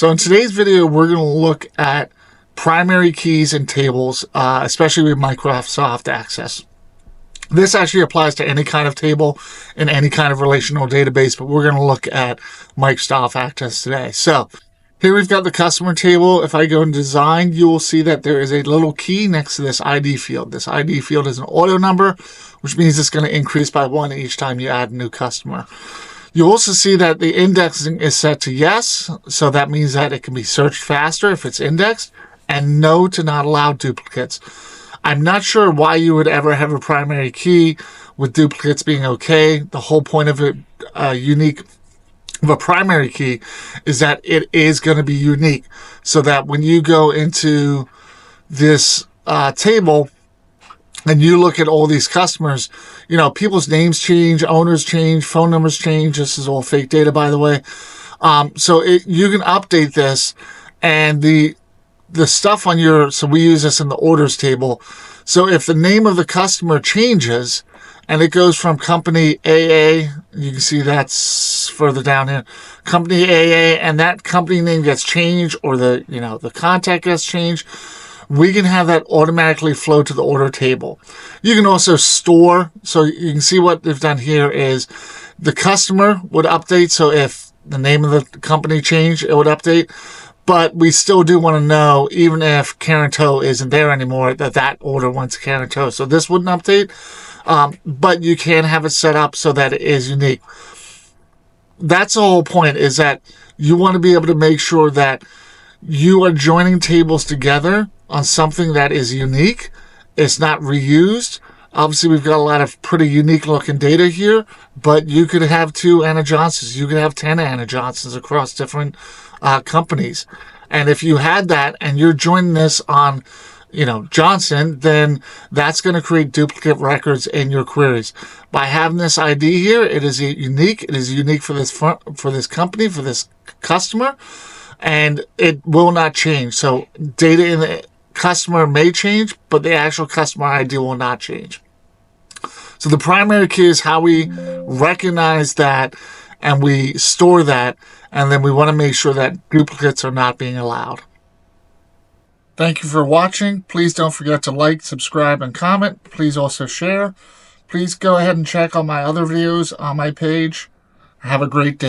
So in today's video, we're going to look at primary keys in tables, especially with Microsoft Access. This actually applies to any kind of table in any kind of relational database, but we're going to look at Microsoft Access today. So here we've got the customer table. If I go in design, you will see that there is a little key next to this ID field. This ID field is an auto number, which means it's going to increase by 1 each time you add a new customer. You also see that the indexing is set to yes, so that means that it can be searched faster if it's indexed, and no to not allow duplicates. I'm not sure why you would ever have a primary key with duplicates being okay. The whole point of it, unique of a primary key, is that it is going to be unique, so that when you go into this table and you look at all these customers, you know, people's names change, owners change, phone numbers change. This is all fake data, by the way. So you can update this, and the stuff on your, so we use this in the orders table. So if the name of the customer changes and it goes from company AA, you can see that's further down here, company AA, and that company name gets changed, or the, you know, the contact gets changed, we can have that automatically flow to the order table. You can also store, so you can see what they've done here is the customer would update. So if the name of the company changed, it would update. But we still do want to know, even if Karen Toe isn't there anymore, that order went to Karen Toe. So this wouldn't update, but you can have it set up so that it is unique. That's the whole point, is that you want to be able to make sure that you are joining tables together on something that is unique. It's not reused. Obviously, we've got a lot of pretty unique looking data here, but you could have 2 Anna Johnsons. You could have 10 Anna Johnsons across different companies. And if you had that and you're joining this on, you know, Johnson, then that's going to create duplicate records in your queries. By having this ID here, it is unique. It is unique for this company, for this customer, and it will not change. So data in the customer may change, but the actual customer ID will not change. So the primary key is how we recognize that and we store that, and then we want to make sure that duplicates are not being allowed. Thank you for watching. Please don't forget to like, subscribe, and comment. Please also share. Please go ahead and check out my other videos on my page. Have a great day.